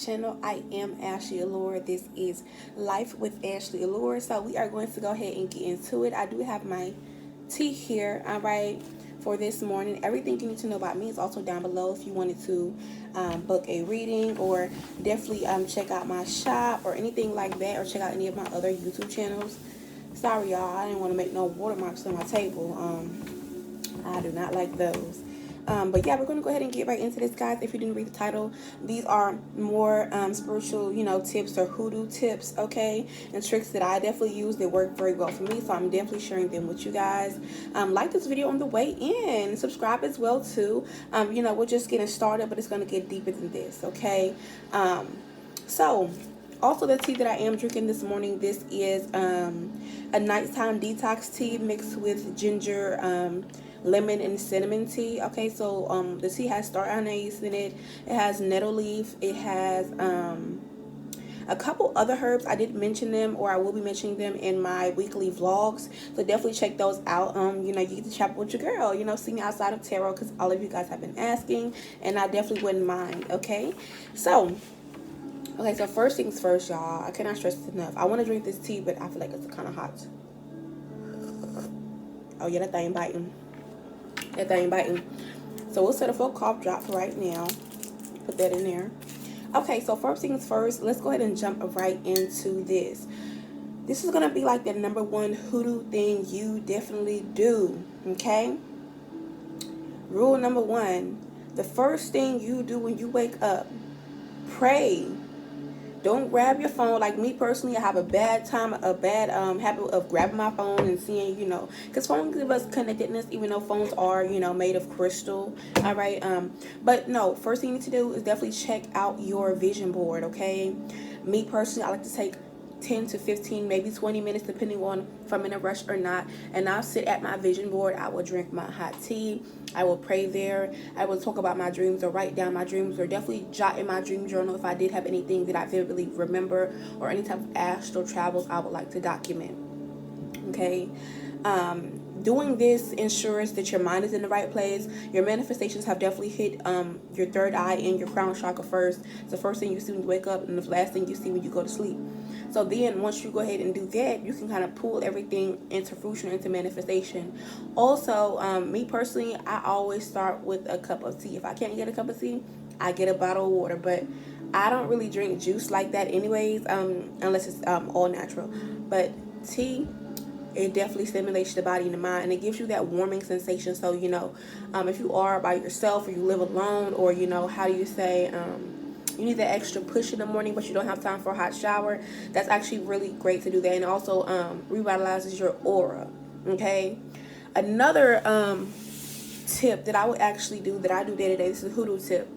channel. I am Ashley Allure. This is Life with Ashley Allure. So we are going to go ahead and get into it. I do have my tea here, all right, for this morning. Everything you need to know about me is also down below if you wanted to book a reading, or definitely check out my shop or anything like that, or check out any of my other YouTube channels. Sorry y'all, I didn't want to make no watermarks on my table. I do not like those. But yeah, we're going to go ahead and get right into this, guys. If you didn't read the title, these are more spiritual, tips or hoodoo tips, okay, and tricks that I definitely use that work very well for me. So I'm definitely sharing them with you guys. Like this video on the way in. Subscribe as well, too. We're just getting started, but it's going to get deeper than this, okay? So also, the tea that I am drinking this morning, this is a nighttime detox tea mixed with ginger, lemon, and cinnamon tea. Okay, so the tea has star anise in it. It has nettle leaf. It has a couple other herbs. I did mention them, or I will be mentioning them in my weekly vlogs, so definitely check those out. You get to chat with your girl, see me outside of tarot, because all of you guys have been asking, and I definitely wouldn't mind. Okay, so first things first, y'all. I cannot stress this enough. I want to drink this tea, but I feel like it's kind of hot. Oh yeah, that thing biting. That thing biting. So we'll set a full cough drop for right now. Put that in there. Okay, so first things first, let's go ahead and jump right into this. This is gonna be like the #1 hoodoo thing you definitely do. Okay. Rule number 1: the first thing you do when you wake up, pray. Don't grab your phone. Like me personally, I have a bad habit of grabbing my phone and seeing, because phones give us connectedness, even though phones are, made of crystal. All right. But no, first thing you need to do is definitely check out your vision board. Okay. Me personally, I like to take 10 to 15, maybe 20 minutes, depending on if I'm in a rush or not. And I'll sit at my vision board. I will drink my hot tea. I will pray there. I will talk about my dreams, or write down my dreams, or definitely jot in my dream journal if I did have anything that I vividly remember, or any type of astral travels I would like to document. Okay. Doing this ensures that your mind is in the right place. Your manifestations have definitely hit your third eye and your crown chakra first. It's the first thing you see when you wake up, and the last thing you see when you go to sleep. So then once you go ahead and do that, you can kind of pull everything into fruition, into manifestation. Also, me personally, I always start with a cup of tea. If I can't get a cup of tea, I get a bottle of water. But I don't really drink juice like that anyways, unless it's all natural. But tea, it definitely stimulates the body and the mind, and it gives you that warming sensation. So, if you are by yourself, or you live alone, or, how do you say, you need that extra push in the morning, but you don't have time for a hot shower, that's actually really great to do that. And it also revitalizes your aura. Okay. Another tip that I would actually do, that I do day to day, this is a hoodoo tip.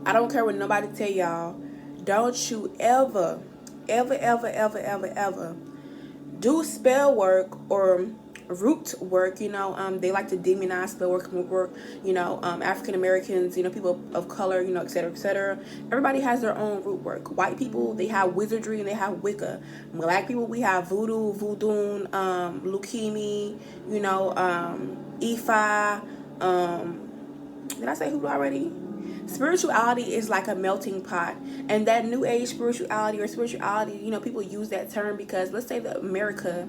I don't care what nobody tell y'all. Don't you ever do spell work or root work. They like to demonize spell work, African Americans, people of color, etc., etc. Everybody has their own root work. White people, they have wizardry and they have Wicca. Black people, we have voodoo, leukemia, Ifa. Did I say hoodoo already? Spirituality is like a melting pot, and that new age spirituality, people use that term because, let's say that America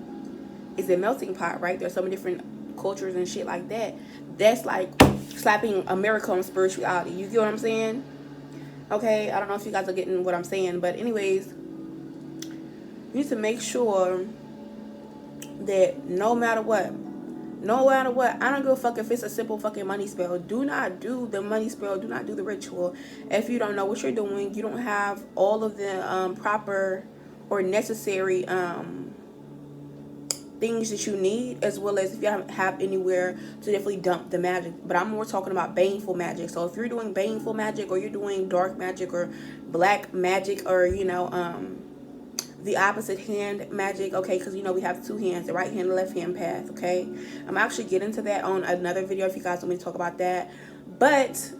is a melting pot, right? There's so many different cultures and shit like that. That's like slapping America on spirituality. You get what I'm saying? Okay, I don't know if you guys are getting what I'm saying, but anyways, you need to make sure that no matter what, I don't give a fuck if it's a simple fucking money spell. Do not do the money spell. Do not do the ritual. If you don't know what you're doing, you don't have all of the proper or necessary things that you need, as well as if you don't have anywhere to definitely dump the magic. But I'm more talking about baneful magic. So if you're doing baneful magic, or you're doing dark magic, or black magic, or the opposite hand magic, okay, because we have two hands, the right hand and left hand path. Okay, I'm actually get into that on another video if you guys want me to talk about that. But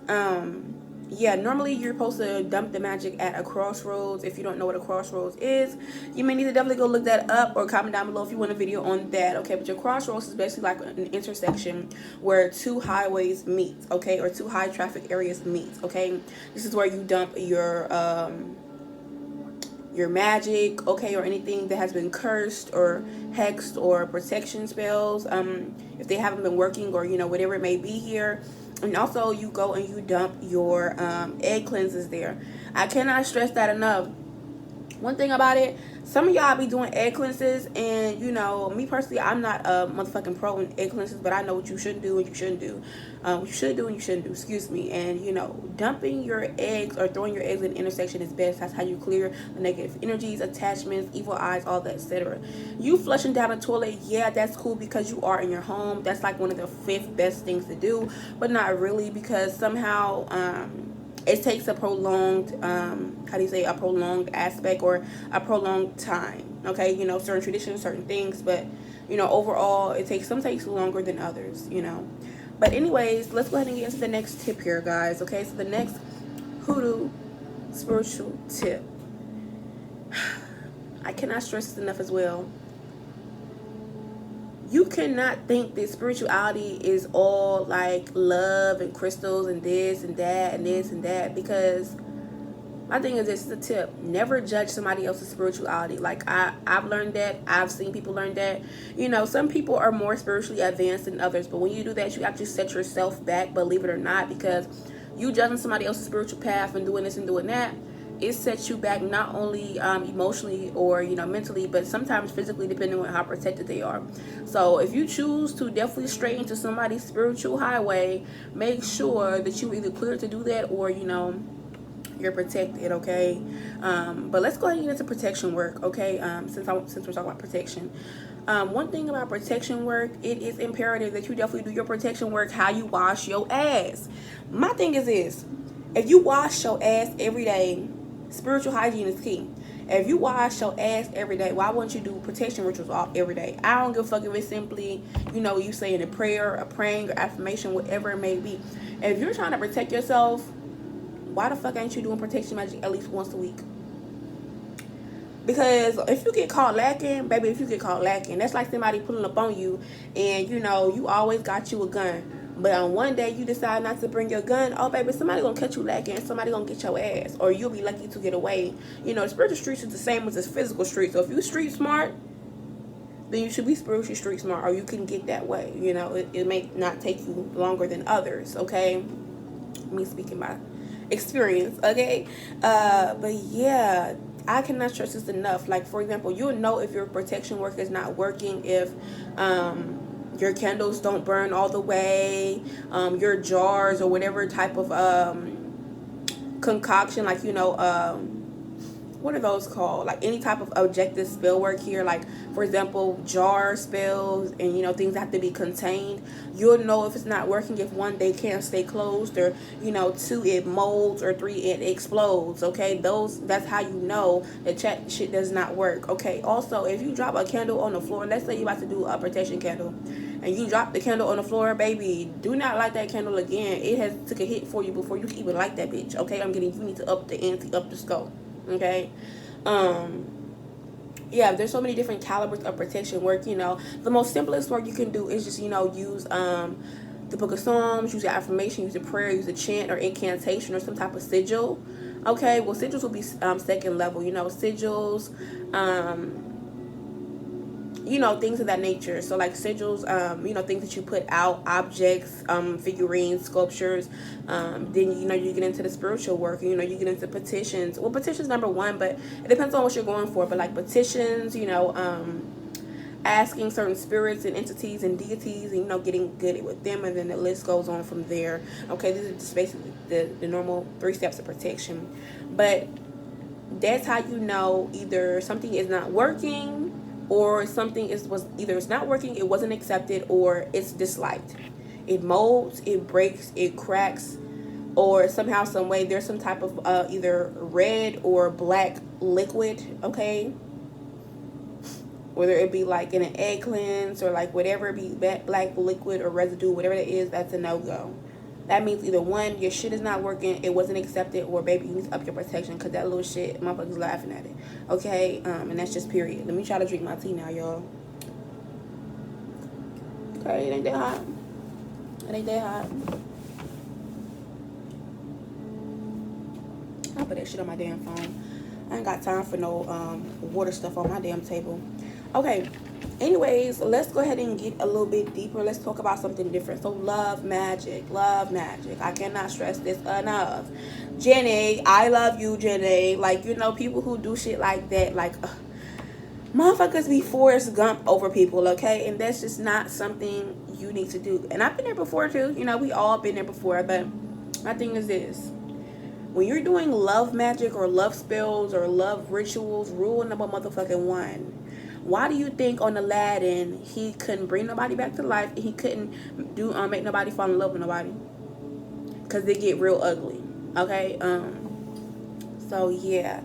yeah, normally you're supposed to dump the magic at a crossroads. If you don't know what a crossroads is, you may need to definitely go look that up, or comment down below if you want a video on that. Okay, but your crossroads is basically like an intersection where two highways meet, okay, or two high traffic areas meet. Okay, this is where you dump your magic, okay, or anything that has been cursed or hexed or protection spells, if they haven't been working, or whatever it may be here. And also you go and you dump your egg cleanses there. I cannot stress that enough. One thing about it, some of y'all be doing egg cleanses, and me personally, I'm not a motherfucking pro in egg cleanses, but I know what you shouldn't do and you shouldn't do. What you should do and you shouldn't do, excuse me. And dumping your eggs or throwing your eggs in the intersection is best. That's how you clear the negative energies, attachments, evil eyes, all that, etc. You flushing down the toilet, yeah, that's cool because you are in your home. That's like one of the 5th best things to do, but not really, because somehow it takes a prolonged a prolonged aspect, or a prolonged time. Okay, certain traditions, certain things, but overall it takes longer than others. But anyways, let's go ahead and get into the next tip here, guys. Okay, so the next hoodoo spiritual tip, I cannot stress this enough as well. You cannot think that spirituality is all like love and crystals and this and that and this and that, because my thing is, this is a tip: never judge somebody else's spirituality. Like I've learned that. I've seen people learn that. Some people are more spiritually advanced than others, but when you do that, you actually set yourself back, believe it or not, because you judging somebody else's spiritual path and doing this and doing that, it sets you back, not only emotionally or mentally, but sometimes physically, depending on how protected they are. So if you choose to definitely stray into somebody's spiritual highway, make sure that you either clear to do that, or you're protected. Okay, but let's go ahead and get into protection work. Okay, since we're talking about protection, one thing about protection work, it is imperative that you definitely do your protection work how you wash your ass. My thing is this: if you wash your ass every day, spiritual hygiene is key. If you wash your ass every day, why wouldn't you do protection rituals all every day? I don't give a fuck if it's simply, you saying a prayer, a praying, or affirmation, whatever it may be. If you're trying to protect yourself, why the fuck ain't you doing protection magic at least once a week? Because if you get caught lacking, baby, that's like somebody pulling up on you, and you always got you a gun. But on one day you decide not to bring your gun, oh baby, somebody gonna catch you lacking, somebody gonna get your ass, or you'll be lucky to get away. The spiritual streets is the same as the physical streets. So if you street smart, then you should be spiritually street smart, or you can get that way. It may not take you longer than others. Okay, me speaking by experience. Okay, but yeah, I cannot stress this enough. Like, for example, you'll know if your protection work is not working if your candles don't burn all the way, your jars or whatever type of concoction, like what are those called, like any type of objective spell work here, like for example jar spells and things that have to be contained. You'll know if it's not working if 1, they can't stay closed, or 2, it molds, or 3, it explodes. Okay, that's how you know that shit does not work. Okay, also if you drop a candle on the floor, let's say you're about to do a protection candle and you drop the candle on the floor, baby, do not light that candle again. It has took a hit for you before you can even light that bitch. Okay, you need to up the ante, up the scope. Okay, yeah, there's so many different calibers of protection work. The most simplest work you can do is just use the book of Psalms, use your affirmation, use a prayer, use a chant or incantation, or some type of sigil. Okay, well, sigils will be second level. Sigils, things of that nature. So like sigils, things that you put out, objects, figurines, sculptures. Then you get into the spiritual work. You get into petitions. Well, petitions number 1, but it depends on what you're going for. But like petitions, asking certain spirits and entities and deities, and getting good with them, and then the list goes on from there. Okay, these are just basically the normal 3 steps of protection. But that's how either something is not working, or something was either it's not working, it wasn't accepted, or it's disliked. It molds, it breaks, it cracks, or somehow, some way, there's some type of either red or black liquid. Okay, whether it be like in an egg cleanse, or like whatever it be, black liquid or residue, whatever it is, that's a no-go. that means either one, your shit is not working, it wasn't accepted, or baby, you need to up your protection, because that little shit, motherfuckers laughing at it. Okay, and that's just period. Let me try to drink my tea now, y'all. Okay, it ain't that hot. It ain't that hot. I'll put that shit on my damn phone. I ain't got time for no water stuff on my damn table. Okay, anyways, let's go ahead and get a little bit deeper. Let's talk about something different. So love magic. Love magic. I cannot stress this enough. Jenny, I love you, Jenny. Like, you know, people who do shit like that, like, motherfuckers be Forrest Gump over people, okay? And that's just not something you need to do. And I've been there before too. You know, we all been there before. But my thing is this: when you're doing love magic or love spells or love rituals, rule number motherfucking one. Why do you think on Aladdin he couldn't bring nobody back to life and he couldn't do make nobody fall in love with nobody? Because they get real ugly. Okay? So yeah.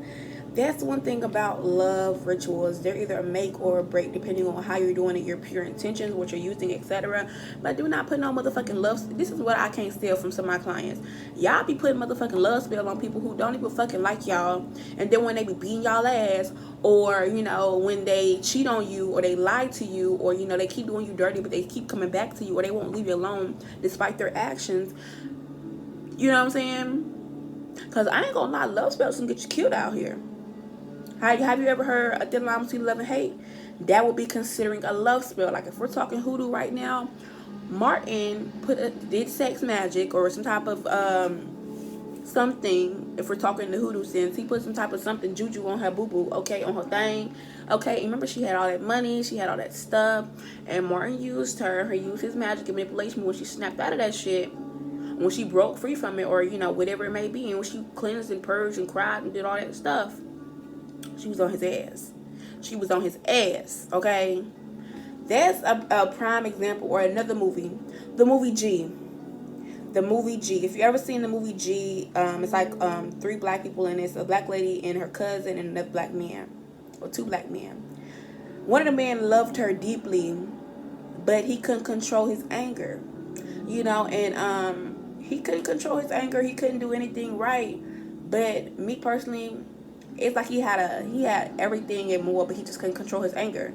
That's one thing about love rituals. They're either a make or a break depending on how you're doing it, your pure intentions, what you're using, etc. But do not put no motherfucking love. This is what I can't steal from some of my clients. Y'all be putting motherfucking love spell on people who don't even fucking like y'all. And then when they be beating y'all ass, or, you know, when they cheat on you, or they lie to you, or, you know, they keep doing you dirty, but they keep coming back to you, or they won't leave you alone despite their actions. You know what I'm saying? Because I ain't gonna lie, love spells can get you killed out here. Have you ever heard a thin line between love and hate? That would be considering a love spell. Like if we're talking hoodoo right now, Martin did sex magic or some type of something. If we're talking the hoodoo sense, he put some type of something juju on her boo boo, okay, on her thing, okay. And remember, she had all that money, she had all that stuff, and Martin used his magic and manipulation when she snapped out of that shit. When she broke free from it, or, you know, whatever it may be, and when she cleansed and purged and cried and did all that stuff, she was on his ass. She was on his ass, okay? That's a prime example. Or another movie. The movie G. The movie G. If you ever seen the movie G, it's like 3 black people in it. It's a black lady and her cousin and another black man. Or 2 black men. One of the men loved her deeply, but he couldn't control his anger. You know, and he couldn't control his anger. He couldn't do anything right. But me personally, it's like he had everything and more, but he just couldn't control his anger.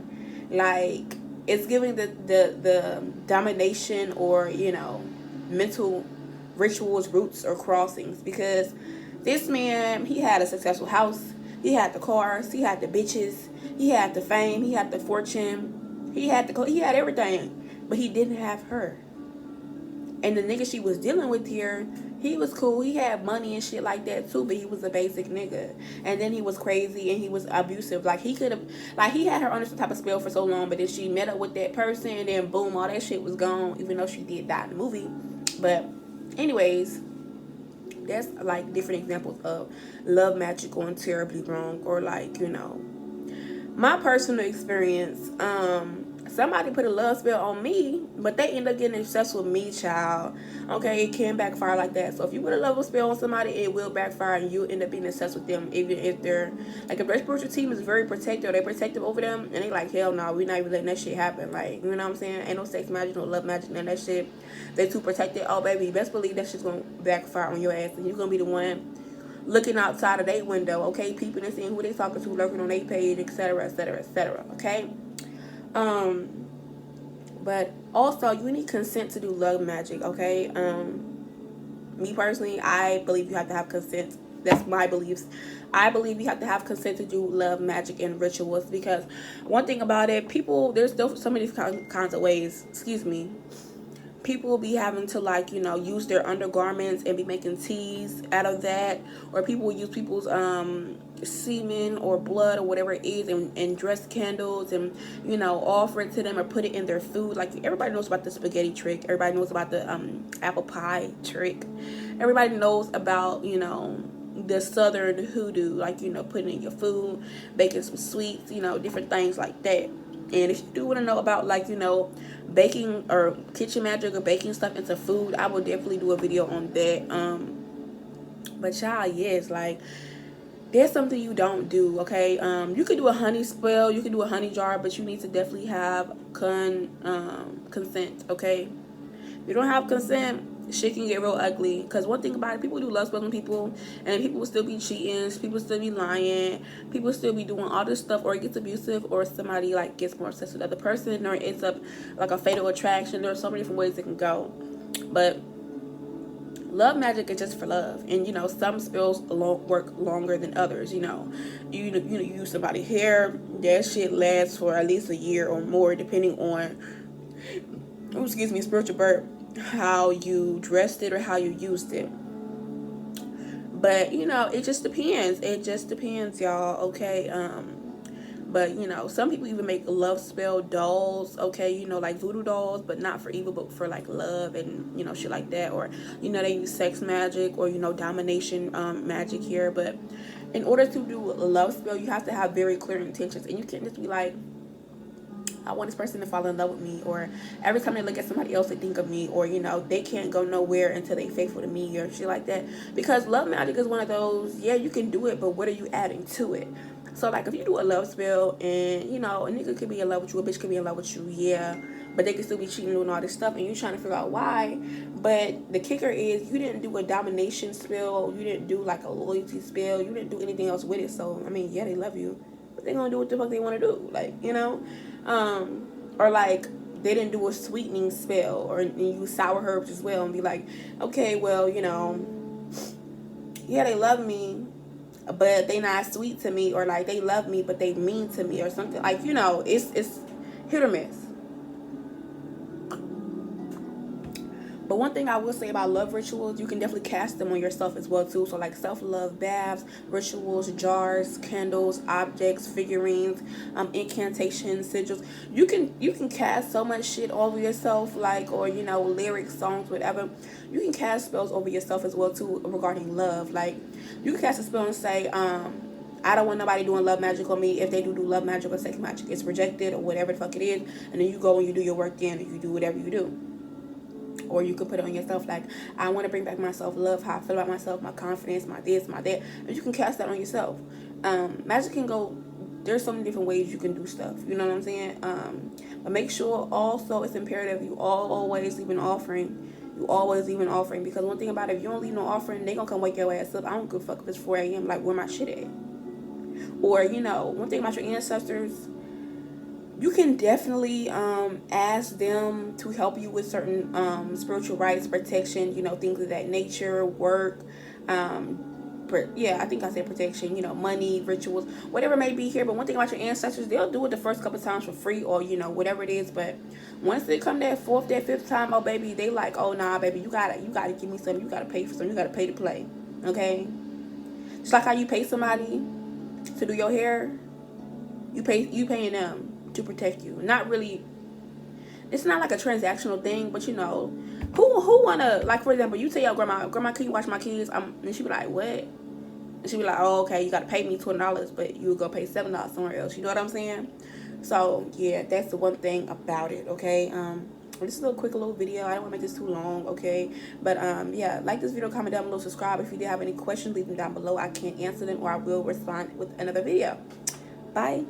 Like, it's giving the domination, or, you know, mental rituals, roots, or crossings. Because this man, he had a successful house, he had the cars, he had the bitches, he had the fame, he had the fortune, he had everything, but he didn't have her. And the nigga she was dealing with here, he was cool. He had money and shit like that too, but he was a basic nigga. And then he was crazy and he was abusive. Like, he could have, like, he had her under some type of spell for so long, but then she met up with that person and then boom, all that shit was gone, even though she did die in the movie. But anyways, that's like different examples of love magic going terribly wrong, or, like, you know, my personal experience, somebody put a love spell on me, but they end up getting obsessed with me, child. Okay, it can backfire like that. So if you put a love spell on somebody, it will backfire, and you end up being obsessed with them, even if they're, like, if their spiritual team is very protective, they're protective over them, and they like, hell no, we're not even letting that shit happen. Like, you know what I'm saying? Ain't no sex magic, no love magic, none of that shit. They too protected. Oh, baby, best believe that shit's gonna backfire on your ass, and you're gonna be the one looking outside of their window, okay, peeping and seeing who they talking to, lurking on their page, etc., etc., etc., okay? But also, you need consent to do love magic, okay? Me personally, I believe you have to have consent. That's my beliefs. I believe you have to have consent to do love magic and rituals, because one thing about it, people, there's still so many kinds of ways, people will be having to, like, you know, use their undergarments and be making teas out of that, or people will use people's semen or blood or whatever it is, and dress candles, and, you know, offer it to them or put it in their food. Like, everybody knows about the spaghetti trick, everybody knows about the apple pie trick, everybody knows about, you know, the southern hoodoo, like, you know, putting in your food, baking some sweets, you know, different things like that. And if you do want to know about, like, you know, baking or kitchen magic or baking stuff into food, I will definitely do a video on that. But child, yes, like, there's something you don't do, okay? You could do a honey spell, you could do a honey jar, but you need to definitely have consent, okay? If you don't have consent, shit can get real ugly. Because one thing about it, people do love spells on people, and people will still be cheating, people still be lying, people still be doing all this stuff, or it gets abusive, or somebody like gets more obsessed with the other person, or it ends up like a fatal attraction. There are so many different ways it can go. But love magic is just for love, and some spells work longer than others. You use somebody's hair, that shit lasts for at least a year or more, depending on, excuse me, spiritual birth, how you dressed it or how you used it. But it just depends. It just depends, y'all. Okay. But some people even make love spell dolls. Okay, like voodoo dolls, but not for evil, but for like love and shit like that. Or they use sex magic or domination magic here. But in order to do a love spell, you have to have very clear intentions, and you can't just be like, I want this person to fall in love with me, or every time they look at somebody else they think of me, or they can't go nowhere until they faithful to me or shit like that. Because love magic is one of those, yeah, you can do it, but what are you adding to it? So like if you do a love spell and a nigga could be in love with you, a bitch could be in love with you, yeah, but they could still be cheating, doing all this stuff, and you're trying to figure out why. But the kicker is you didn't do a domination spell, you didn't do like a loyalty spell, you didn't do anything else with it. So I mean, yeah, they love you, but they're gonna do what the fuck they want to do, like or like they didn't do a sweetening spell or use sour herbs as well, and be like, okay, well, yeah, they love me, but they not sweet to me, or like they love me but they mean to me, or something like it's hit or miss. But one thing I will say about love rituals, you can definitely cast them on yourself as well too. So like self-love baths, rituals, jars, candles, objects, figurines, incantations, sigils. You can cast so much shit over yourself, like, or lyrics, songs, whatever. You can cast spells over yourself as well too regarding love. Like you can cast a spell and say, I don't want nobody doing love magic on me. If they do love magic or sex magic, it's rejected or whatever the fuck it is. And then you go and you do your work then, and you do whatever you do. Or you could put it on yourself like, I want to bring back my self-love, how I feel about myself, my confidence, my this, my that. And you can cast that on yourself. Magic can go, there's so many different ways you can do stuff. You know what I'm saying? But make sure also it's imperative you always leave an offering. You always leave an offering. Because one thing about it, if you don't leave no offering, they gonna come wake your ass up. I don't give a fuck if it's 4 a.m. Like, where my shit at? Or, one thing about your ancestors, you can definitely ask them to help you with certain spiritual rights, protection, things of that nature, work, yeah, I think I said protection, money, rituals, whatever it may be here. But one thing about your ancestors, they'll do it the first couple times for free, or whatever it is. But once they come that fourth, that fifth time, oh baby, they like, oh nah, baby, you gotta give me something, you gotta pay for something, you gotta pay to play, okay? Just like how you pay somebody to do your hair, you paying them to protect you. Not really, it's not like a transactional thing, but who wanna, like, for example, you tell your grandma, can you watch my kids? And she be like, what? And she be like, oh, okay, you gotta pay me $20, but you would go pay $7 somewhere else. You know what I'm saying? So yeah, that's the one thing about it. Okay. This is a quick little video. I don't want to make this too long, okay? But yeah, like this video, comment down below, subscribe. If you did have any questions, leave them down below. I can't answer them, or I will respond with another video. Bye.